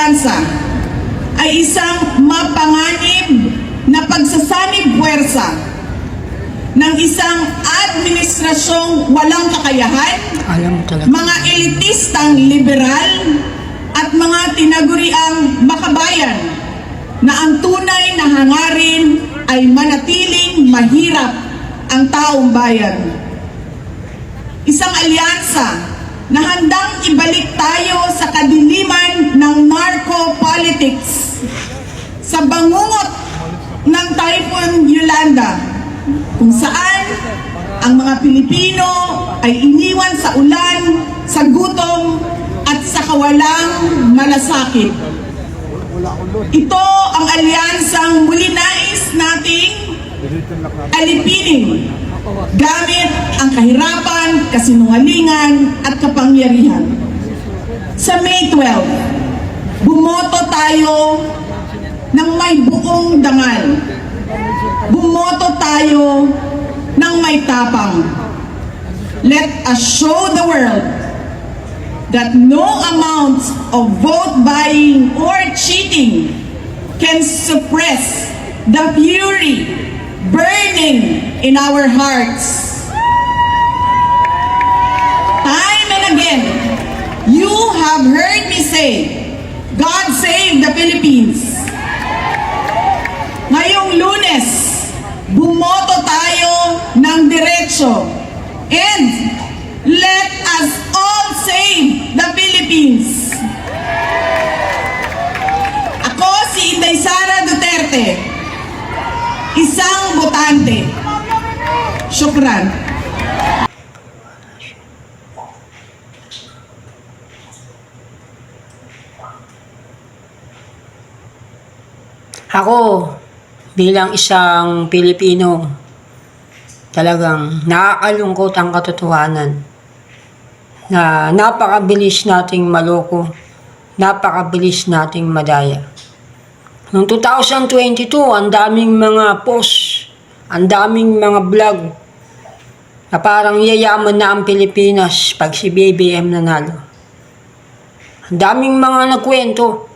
alyansa ay isang mapanganib na pagsasanib puwersa ng isang administrasyong walang kakayahan, mga elitistang liberal at mga tinaguriang makabayan na ang tunay na hangarin ay manatiling mahirap ang taong bayan. Isang alyansa na handang ibalik tayo sa kadiliman ng narco-politics, sa bangungot ng Typhoon Yolanda, kung saan ang mga Pilipino ay iniwan sa ulan, sa gutom at sa kawalang malasakit. Ito ang alyansang muli nais nating alipinin gamit ang kahirapan, kasinungalingan at kapangyarihan. Sa May 12, bumoto tayo ng may buong dangal. Bumoto tayo ng may tapang. Let us show the world that no amount of vote buying or cheating can suppress the fury burning in our hearts. Time and again, you have heard me say, God save the Philippines. Ngayong Lunes, bumoto tayo ng diretso and let us all save the Philippines. Ako si Inday Sara Duterte, isang botante. Syukran. Ako, bilang isang Pilipino, talagang nakakalungkot ang katotohanan na napakabilis nating maloko, napakabilis nating madaya. Noong 2022, ang daming mga post, ang daming mga vlog na parang yayaman na ang Pilipinas pag si BBM nanalo. Ang daming mga nagkwento,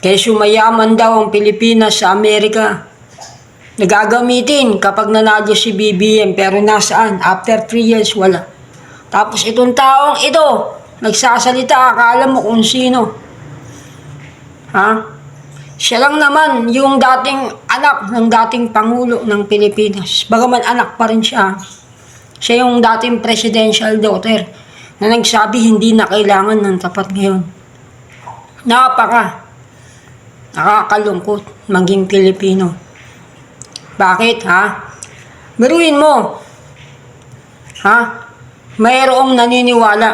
kaya sumayaman daw ang Pilipinas sa Amerika. Nagagamitin kapag nanalo si BBM, pero nasaan? After 3 years, wala. Tapos itong taong ito, nagsasalita, akala mo kung sino. Ha? Siya lang naman yung dating anak ng dating Pangulo ng Pilipinas. Bagaman anak pa rin siya. Siya yung dating presidential daughter na nagsabi hindi na kailangan ng tapat ngayon. Nakakalungkot maging Pilipino. Bakit, ha? Biruin mo. Ha? Mayroong naniniwala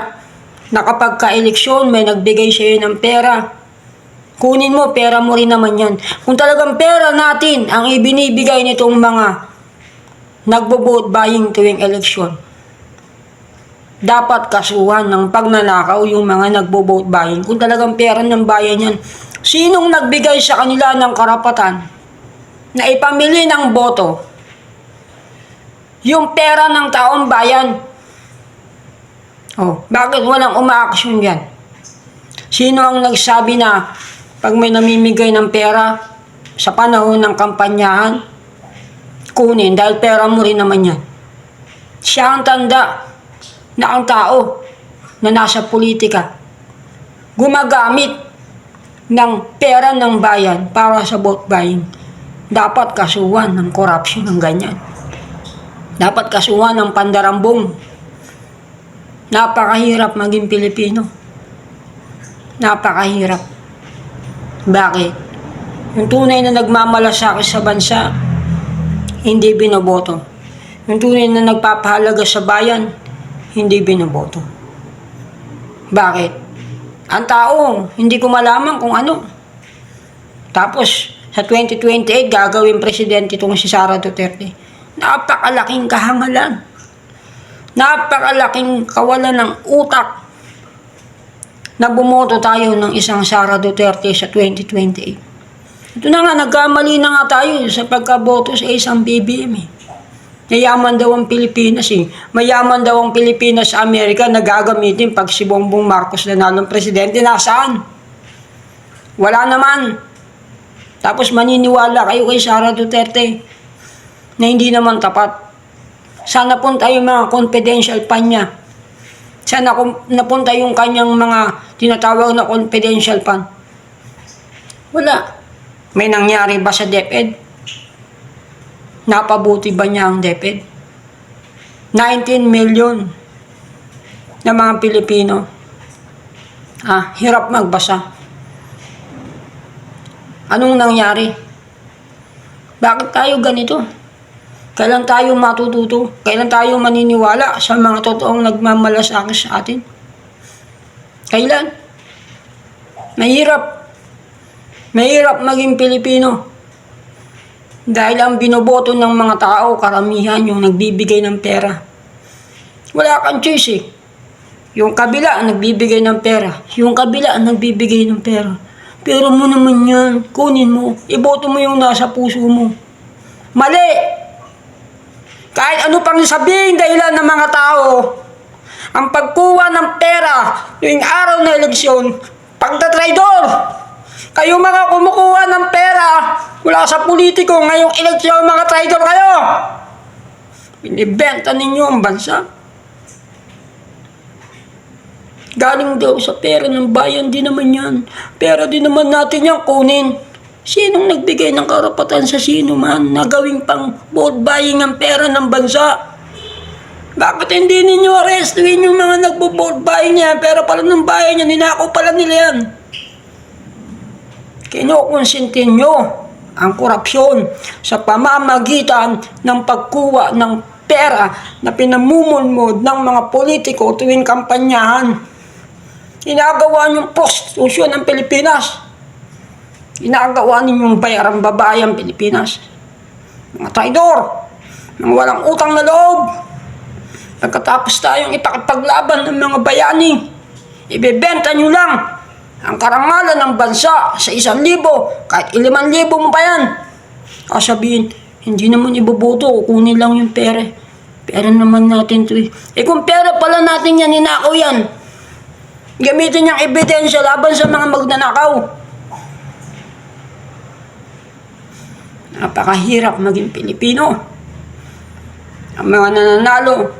na kapag ka-eleksyon may nagbigay sa'yo ng pera, kunin mo, pera mo rin naman yan. Kung talagang pera natin ang ibinibigay nitong mga nagbo-vote buying tuwing eleksyon, dapat kasuhan ng pagnanakaw yung mga nagbo-vote buying. Kung talagang pera ng bayan yan, sinong nagbigay sa kanila ng karapatan na ipamili ng boto yung pera ng taong bayan? Oh, bakit walang umaaksyon yan? Sino ang nagsabi na pag may namimigay ng pera sa panahon ng kampanyahan, kunin dahil pera mo rin naman yan? Siya ang tanda na ang tao na nasa politika gumagamit ng pera ng bayan para sa vote buying. Dapat kasuhan ng corruption ng ganyan. Dapat kasuhan ng pandarambong. Napakahirap maging Pilipino. Napakahirap. Bakit? Yung tunay na nagmamalasakit sa bansa, hindi binoboto. Yung tunay na nagpapahalaga sa bayan, hindi binoboto. Bakit? Ang taong hindi ko malaman kung ano. Tapos, sa 2028, gagawin presidente itong si Sara Duterte. Napakalaking kahangalan. Napakalaking kawalan ng utak na bumoto tayo ng isang Sara Duterte sa 2028. Ito na nga, nagkamali na nga tayo sa pagkaboto sa isang BBM eh. Mayaman daw ang Pilipinas eh. Mayaman daw ang Pilipinas sa Amerika na gagamitin pag si Bongbong Marcos nanalo ng presidente. Nasaan? Wala naman. Tapos maniniwala kayo kay Sara Duterte na hindi naman tapat. Sana punta yung mga confidential pa niya. Sana napunta yung kanyang mga tinatawag na confidential pa. Wala. May nangyari ba sa DepEd? Napabuti ba niya ang DepEd? 19 million na mga Pilipino. Hirap magbasa. Anong nangyari? Bakit tayo ganito? Kailan tayo matututo? Kailan tayo maniniwala sa mga totoong nagmamalasakit sa atin? Kailan? Mahirap. Mahirap maging Pilipino. Dahil ang binoboto ng mga tao, karamihan yung nagbibigay ng pera. Wala kang choice eh. Yung kabila ang nagbibigay ng pera. Yung kabila ang nagbibigay ng pera. Pero mo naman yan, kunin mo. Iboto mo yung nasa puso mo. Mali! Kahit ano pang sabihin dahilan ng mga tao, ang pagkuha ng pera tuwing araw na eleksyon, pagtatraidor! Kayo mga kumukuha ng pera mula sa politiko ngayong eleksyon, mga traidor kayo! Binibenta ninyo ang bansa. Galing daw sa pera ng bayan, din naman yan. Pera din naman natin yan kunin. Sinong nagbigay ng karapatan sa sino man na gawing pang vote buying ang pera ng bansa? Bakit hindi ninyo arrestuin yung mga nagbo-vote buying niya? Pera pala ng bayan niya, ninakaw pala nila yan. Kinukonsintin nyo ang korupsyon sa pamamagitan ng pagkuha ng pera na pinamumulmod ng mga politiko tuwing kampanyahan. Ginagawa niyong prostitusyon ng Pilipinas. Ginagawa ninyong bayarang babae ang Pilipinas. Mga traidor, mga walang utang na loob. Pagkatapos tayong ipakipaglaban ng mga bayani, ibebenta nyo lang ang karangalan ng bansa sa 1,000, kahit 5,000 mo pa yan. Sabihin, hindi naman iboboto, kukunin lang yung pera. Pera naman natin ito eh. Kung pera pala natin yan, ninakaw yan. Gamitin niyang ebidensya laban sa mga magnanakaw. Napakahirap maging Pilipino. Ang mga nananalo,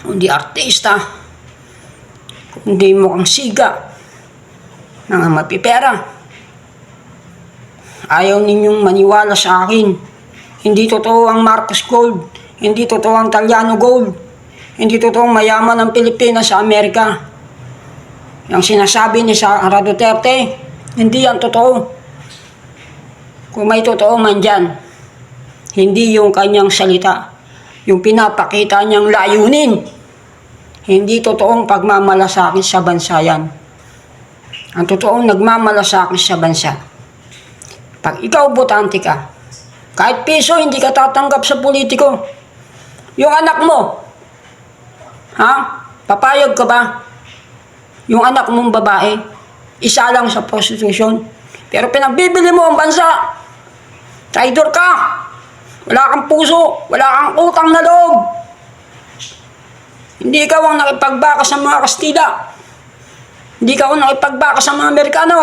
kundi artista, kundi mukhang siga, mga mapipera. Ayaw ninyong maniwala sa akin. Hindi totoo ang Marcos Gold. Hindi totoo ang Taliano Gold. Hindi totoo ang mayaman ng Pilipinas sa Amerika. Yung sinasabi ni Sara Duterte, hindi yan totoo. Kung may totoo man dyan, hindi yung kanyang salita, yung pinapakita niyang layunin, hindi totoong pagmamalasakit sa bansa yan. Ang totoong nagmamalasakit sa bansa, pag ikaw botante ka, kahit piso hindi ka tatanggap sa politiko. Yung anak mo, papayag ka ba? Yung anak mong babae, isa lang sa prostitution. Pero pinagbibili mo ang bansa. Traidor ka. Wala kang puso. Wala kang utang na loob. Hindi ikaw ang nakipagbaka sa mga Kastila. Hindi ikaw ang nakipagbaka sa mga Amerikano.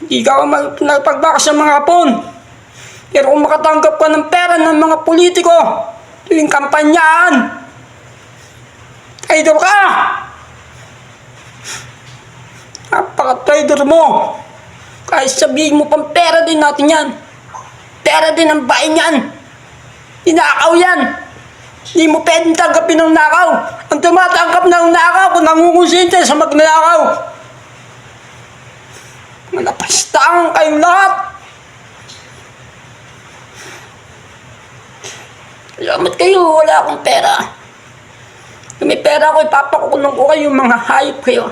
Hindi ikaw ang nakipagbaka sa mga Hapon. Pero kung makatanggap ka ng pera ng mga politiko, tuwing kampanyahan, traidor ka. Napaka-traidor mo. Kahit sabihin mo pang pera din natin yan. Pera din ang bayan yan. Inakaw yan. Hindi mo pwedeng tanggapin ng nakaw. Ang tumatanggap ng nakaw kung nangungusinte sa magnanakaw. Malapastangan kayong lahat. Salamat kayo, wala akong pera. Kung may pera ko, ipapakulong ko kayo, mga hayop kayo.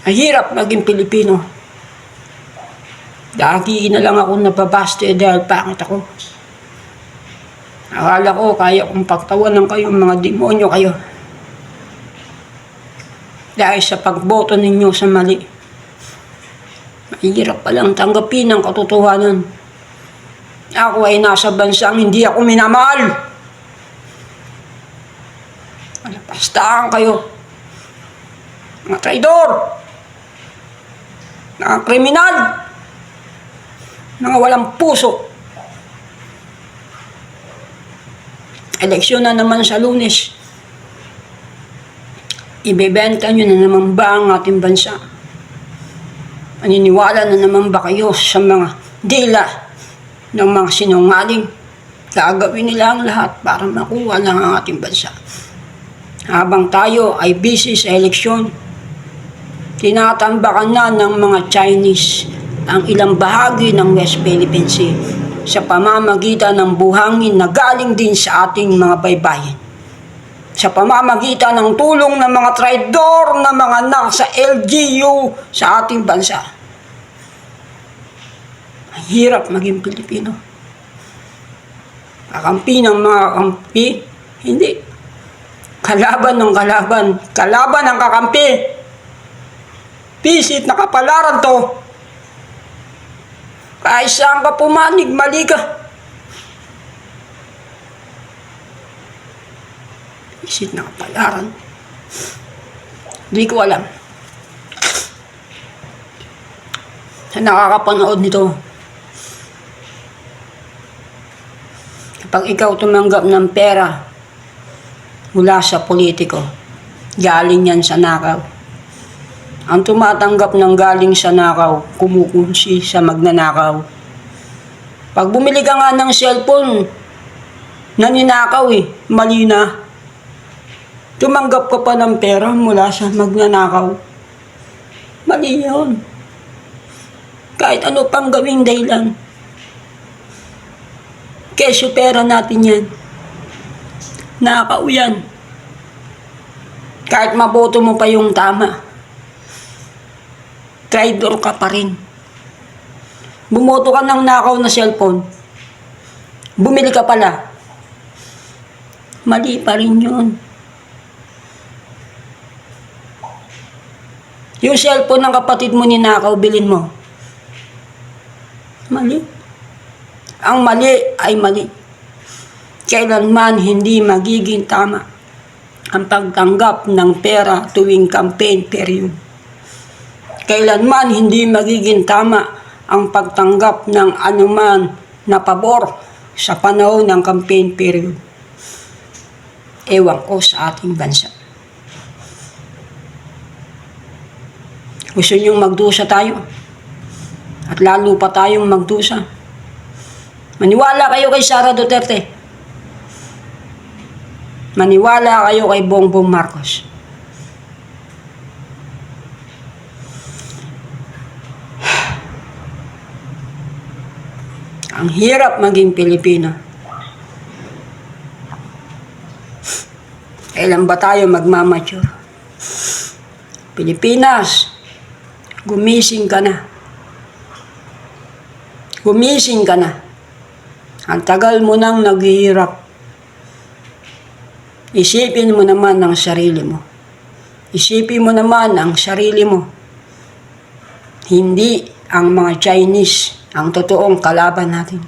Mahirap maging Pilipino. Lagi na lang ako nababaste dahil pangit ako. Akala ko kaya kong pagtawanan kayo, mga demonyo kayo. Dahil sa pagboto ninyo sa mali. Mahirap palang tanggapin ang katotohanan. Ako ay nasa bansang hindi ako minamahal. Malapastahan kayo. mga traidor, mga kriminal, mga walang puso. Eleksyon na naman sa Lunes. Ibebenta nyo na naman ba ang ating bansa? Maniniwala na naman ba kayo sa mga dila ng mga sinungaling? Gagawin nila ang lahat para makuha lang ang ating bansa. Habang tayo ay busy sa eleksyon, tinatambakan na ng mga Chinese ang ilang bahagi ng West Philippine Sea sa pamamagitan ng buhangin na galing din sa ating mga baybayin. Sa pamamagitan ng tulong ng mga traidor na mga nasa LGU sa ating bansa. Ang hirap maging Pilipino. Kakampi ng mga kampi, hindi. Kalaban ng kalaban. Kalaban ng kakampi. Pisit na kapalaran to. Kahit saan ka pumanig, mali ka. Pisit na kapalaran. Hindi ko alam. Sa nakakapanood nito, kapag ikaw tumanggap ng pera mula sa politiko, galing yan sa nakaw. Ang tumatanggap ng galing sa nakaw, kumukunsi sa magnanakaw. Pag bumili ka nga ng cellphone, naninakaw mali na. Tumanggap ka pa ng pera mula sa magnanakaw. Mali yun. Kahit ano pang gawing dahilan. Kesyo pera natin yan. Nakaw yan. Kahit maboto mo pa yung tama, traidor ka pa rin. Bumoto ka ng nakaw na cellphone, bumili ka pala, mali pa rin yun. Yung cellphone ng kapatid mo ninakaw, bilhin mo. Mali. Ang mali ay mali. Kailanman hindi magiging tama ang pagtanggap ng pera tuwing campaign period. Kailanman hindi magiging tama ang pagtanggap ng anuman na pabor sa panahon ng campaign period. Ewan ko sa ating bansa. Gusto niyong magdusa tayo? At lalo pa tayong magdusa. Maniwala kayo kay Sara Duterte. Maniwala kayo kay Bongbong Marcos. Ang hirap maging Pilipino. Kailan ba tayo magmamature? Pilipinas, gumising ka na. Gumising ka na. Ang tagal mo nang naghihirap. Isipin mo naman ang sarili mo. Isipin mo naman ang sarili mo. Hindi ang mga Chinese ang totoong kalaban natin.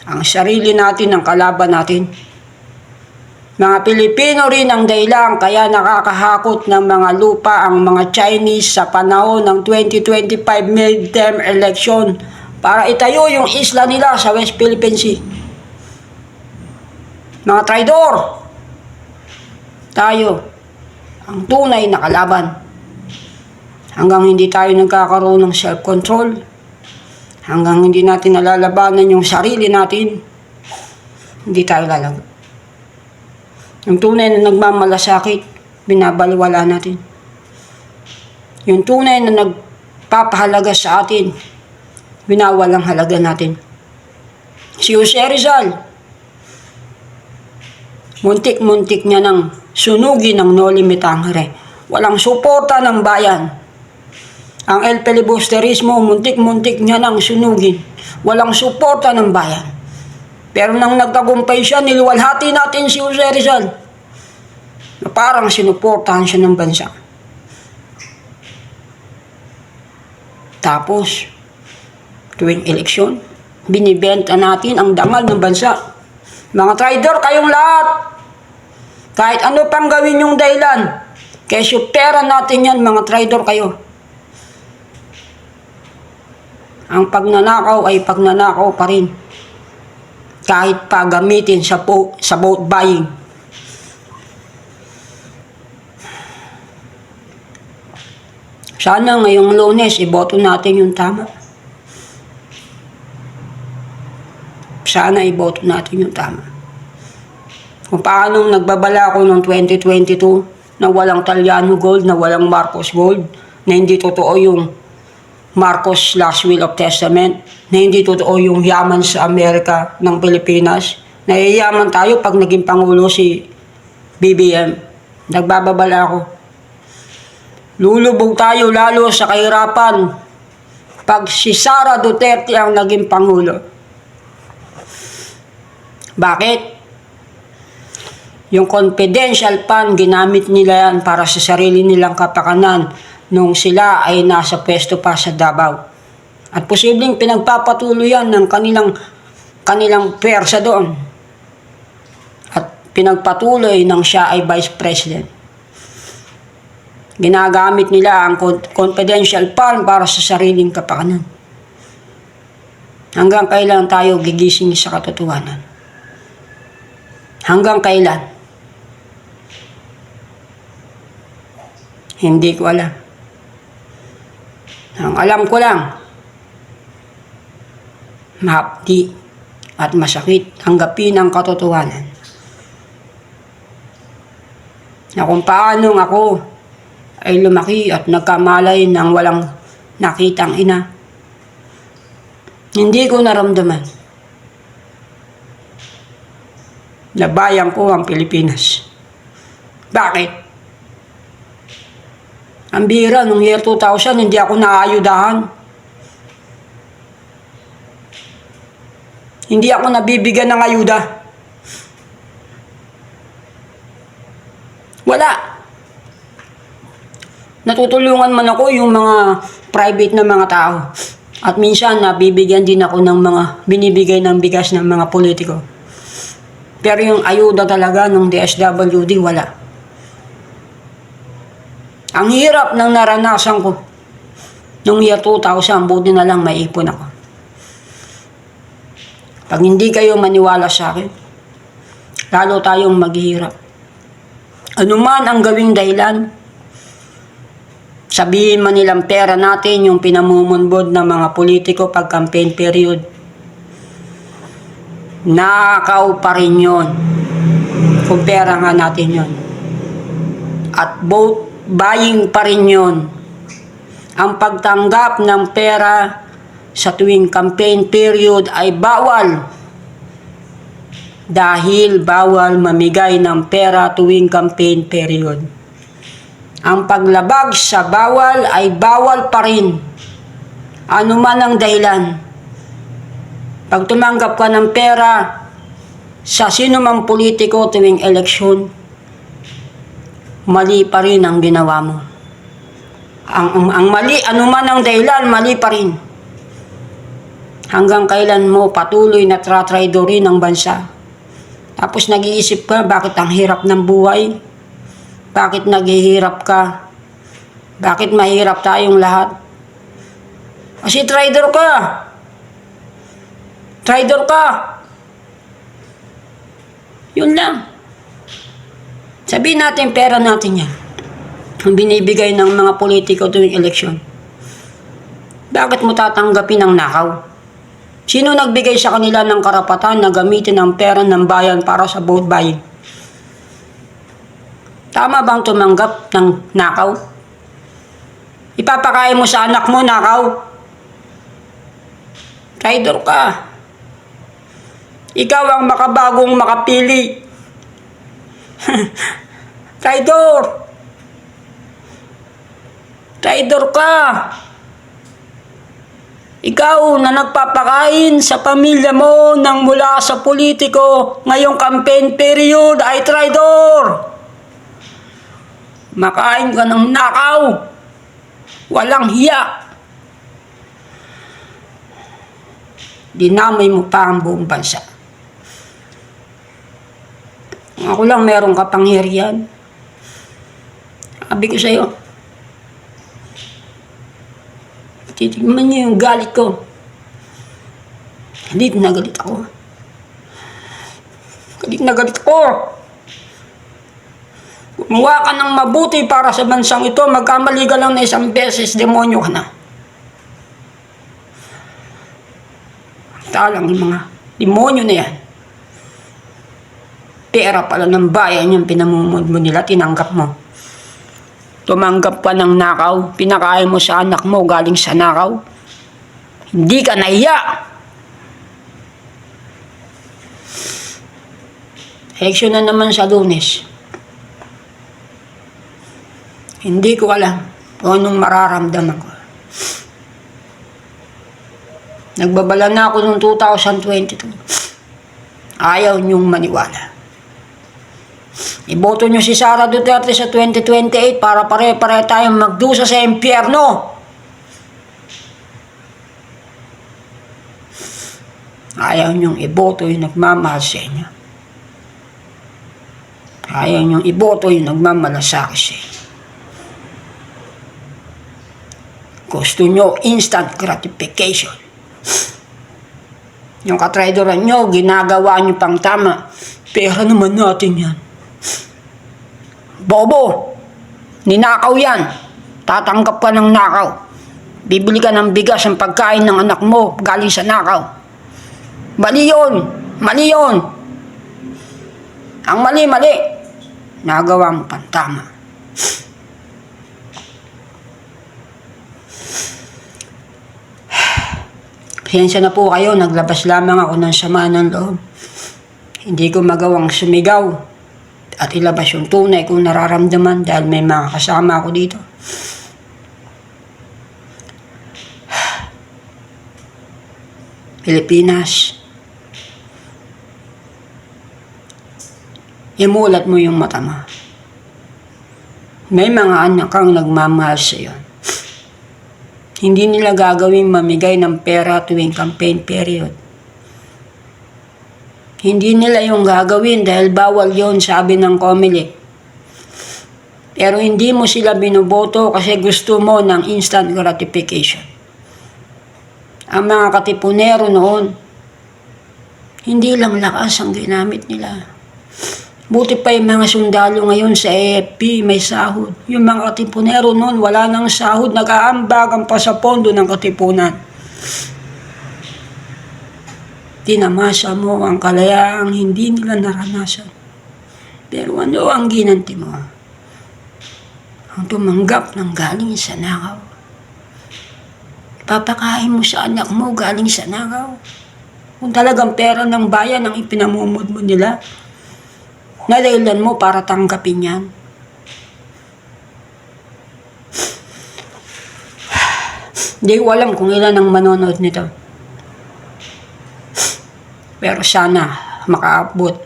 Ang sarili natin ang kalaban natin. Mga Pilipino rin ang dahilan kaya nakakahakot ng mga lupa ang mga Chinese sa panahon ng 2025 midterm election para itayo yung isla nila sa West Philippine Sea. Mga traidor, tayo ang tunay na kalaban. Hanggang hindi tayo nagkakaroon ng self-control, hanggang hindi natin nalalabanan yung sarili natin, hindi tayo lalaban. Yung tunay na nagmamalasakit, binabaliwala natin. Yung tunay na nagpapahalaga sa atin, binawalang halaga natin. Si Jose Rizal, muntik-muntik niya nang sunugin ng Noli Me Tangere. Walang suporta ng bayan. Ang El Filibusterismo, muntik-muntik niya nang sunugin. Walang suporta ng bayan. Pero nang nagtagumpay siya, niliwalhati natin si Jose Rizal. Na parang sinuportahan siya ng bansa. Tapos, tuwing eleksyon, binibenta natin ang dangal ng bansa. Mga traidor, kayong lahat! Kahit ano pang gawin yung dahilan, Kesyo pera natin yan, mga traidor kayo. Ang pagnanakaw ay pagnanakaw pa rin. Kahit pa gamitin sa vote buying. Sana ngayong Lunes, iboto natin yung tama. Sana iboto natin yung tama. Kung paano nagbabala ako noong 2022 na walang Taliano gold, na walang Marcos gold, na hindi totoo yung Marcos last will of testament, na hindi totoo yung yaman sa Amerika ng Pilipinas. Nayayaman tayo pag naging Pangulo si BBM. Nagbababala ako. Lulubog tayo lalo sa kahirapan pag si Sara Duterte ang naging Pangulo. Bakit? Yung confidential fund, ginamit nila yan para sa sarili nilang kapakanan nung sila ay nasa pwesto pa sa Davao. At posibleng pinagpapatuloy yan ng kanilang pwersa doon. At pinagpatuloy ng siya ay Vice President. Ginagamit nila ang confidential fund para sa sariling kapakanan. Hanggang kailan tayo gigising sa katotohanan? Hanggang kailan? Hindi ko alam. Ang alam ko lang, mahapdi at masakit tanggapin ang katotohanan. Na kung paano ako ay lumaki at nagkamalay ng walang nakitang ina. Hindi ko naramdaman na bayan ko ang Pilipinas. Bakit? Ang bira, nung year 2000, hindi ako naayudahan. Hindi ako nabibigyan ng ayuda. Wala. Natutulungan man ako yung mga private na mga tao. At minsan, nabibigyan din ako ng mga binibigay ng bigas ng mga politiko. Pero yung ayuda talaga ng DSWD, wala. Ang hirap ng naranasan ko. Nung year 2000, buti na lang may ipon ako. Pag hindi kayo maniwala sa akin, lalo tayong maghihirap. Ano man ang gawing dahilan, sabihin man nilang pera natin yung pinamumunbod ng mga politiko pag campaign period. Nakakaw pa rin yun. Kung pera nga natin yun. At vote buying pa rin yun. Ang pagtanggap ng pera sa tuwing campaign period ay bawal. Dahil bawal mamigay ng pera tuwing campaign period. Ang paglabag sa bawal ay bawal pa rin. Ano man ang dahilan. Pag tumanggap ka ng pera sa sino mang politiko tuwing eleksyon, mali pa rin ang ginawa mo. Ang mali, ano man ang dahilan, mali pa rin. Hanggang kailan mo patuloy na traidorin ang bansa. Tapos nag-iisip ka, bakit ang hirap ng buhay? Bakit naghihirap ka? Bakit mahirap tayong lahat? Kasi traidor ka. Traidor ka. Yun lang. Sabihin natin, pera natin yan. Ang binibigay ng mga politiko tuwing eleksyon. Bakit mo tatanggapin ang nakaw? Sino nagbigay sa kanila ng karapatan na gamitin ang pera ng bayan para sa vote buying? Tama bang tumanggap ng nakaw? Ipapakain mo sa anak mo, nakaw? Traidor ka. Ikaw ang makabagong makapili. Traidor. Traidor ka. Ikaw na nagpapakain sa pamilya mo nang mula sa politiko ngayong campaign period ay traidor. Makain ka ng nakaw. Walang hiya. Dinamay mo pa ang buong bansa. Ako lang merong kapangyarihan. Sabi ko sa'yo, titigman niyo yung galit ko. Galit na galit ako. Galit na galit ako. Gumawa ka ng mabuti para sa bansang ito, magkamali ka lang na isang beses, demonyo ka na. Talang yung mga demonyo na yan. Pera pala ng bayan yung pinamumod mo nila, tinanggap mo. Tumanggap ka ng nakaw, pinakain mo sa anak mo galing sa nakaw. Hindi ka nahiya. Eleksyon na naman sa Lunes. Hindi ko alam kung anong mararamdaman ko. Nagbabala na ako noong 2022. Ayaw niyong maniwala. Iboto niyo si Sara Duterte sa 2028 para pare-pare tayong magdusa sa impyerno. Ayaw niyong iboto yung nagmamahal sa inyo. Ayaw niyong iboto yung nagmamalasakit sa inyo. Gusto niyo instant gratification. Yung katraidoran nyo, ginagawa nyo pang tama. Pera naman natin yan. Bobo! Ninakaw yan. Tatanggap ka ng nakaw. Bibili ka ng bigas ang pagkain ng anak mo galing sa nakaw. Mali yun! Mali yun! Ang mali-mali. Nagawa mo pang tama. Pasensya na po kayo, naglabas lamang ako ng sama ng loob. Hindi ko magawang sumigaw at ilabas yung tunay kong nararamdaman dahil may mga kasama ako dito. Pilipinas, imulat mo yung mata mo. May mga anak kang nagmamahal sa iyo. Hindi nila gagawing mamigay ng pera tuwing campaign period. Hindi nila yung gagawin dahil bawal yon, sabi ng COMELEC. Pero hindi mo sila binoboto kasi gusto mo ng instant gratification. Ang mga katipunero noon, hindi lang lakas ang ginamit nila. Buti pa yung mga sundalo ngayon sa AFP, may sahod. Yung mga katipunero noon, wala nang sahod, nag-aambagan pa sa pondo ng katipunan. Tinamasa mo ang kalayaang hindi nila naranasan. Pero ano ang ginanti mo? Ang tumanggap ng galing sa nakaw. Papakain mo sa anak mo galing sa nakaw. Kung talagang pera ng bayan ang ipinamumod mo nila, nadahilan mo para tanggapin yan. Hindi ko alam kung ilan ang manonood nito. Pero sana makaabot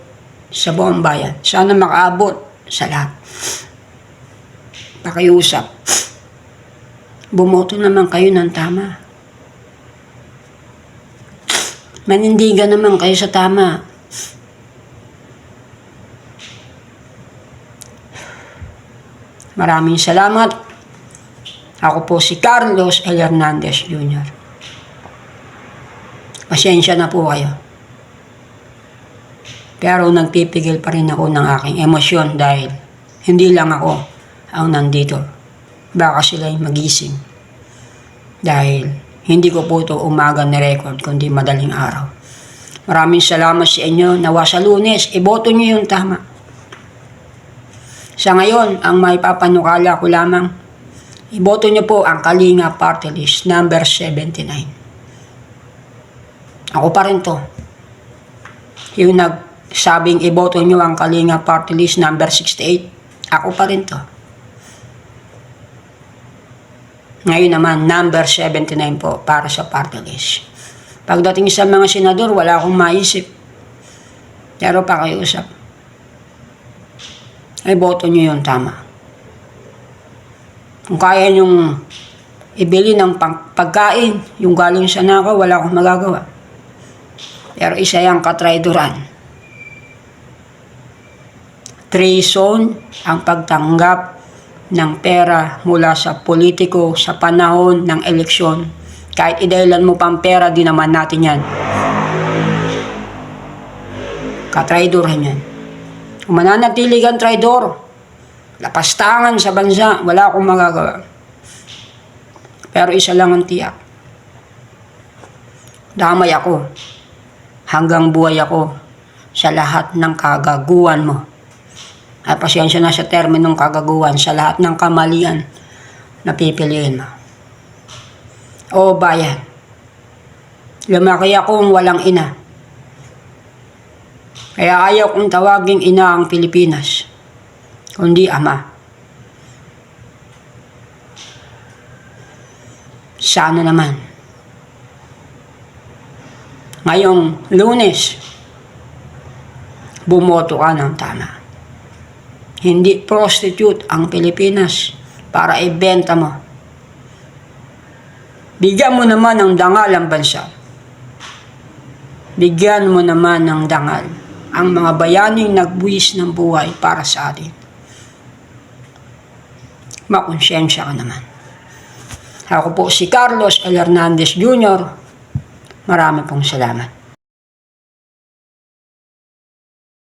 sa buong bayan. Sana makaabot sa lahat. Pakiusap. Bumoto naman kayo ng tama. Manindigan naman kayo sa tama. Maraming salamat. Ako po si Carlos L. Hernandez Jr. Pasensya na po kayo. Pero nagpipigil pa rin ako ng aking emosyon dahil hindi lang ako ang nandito. Baka sila'y magising. Dahil hindi ko po ito umaga ni-record kundi madaling araw. Maraming salamat sa inyo. Nawa sa Lunes, iboto nyo yung tama. Sa ngayon, ang may papanukala ko lamang, iboto niyo po ang Kalinga Party List number 79. Ako pa rin to. Yung nagsabing iboto niyo ang Kalinga Party List number 68, ako pa rin to. Ngayon naman, number 79 po para sa party list. Pagdating sa mga senador, wala akong maisip. Pero pakiusap. Ay boto nyo yung tama. Kung kaya nyong ibili ng pagkain, yung galing sa nakaw, wala akong magagawa. Pero isa yung katraidoran. Treason ang pagtanggap ng pera mula sa politiko sa panahon ng eleksyon. Kahit idahilan mo pang pera, di naman natin yan. Katraidoran yan. Kung mananatili kang traidor, lapastangan sa bansa, wala akong magagawa. Pero isa lang ang tiyak. Damay ako. Hanggang buhay ako sa lahat ng kagaguhan mo. Ay, pasensya na sa terminong kagaguhan, sa lahat ng kamalian na pipiliin mo. O bayan, lumaki akong walang ina. Kaya ayaw kong tawaging ina ang Pilipinas, kundi ama. Sana naman, ngayong Lunes, bumoto ka ng tama. Hindi prostitute ang Pilipinas para ibenta mo. Bigyan mo naman ng dangal ang bansa. Bigyan mo naman ng dangal ang mga bayaning nagbuwis ng buhay para sa atin. Makonsyensya ka naman. Ako po si Carlos L. Hernandez Jr. Marami pong salamat.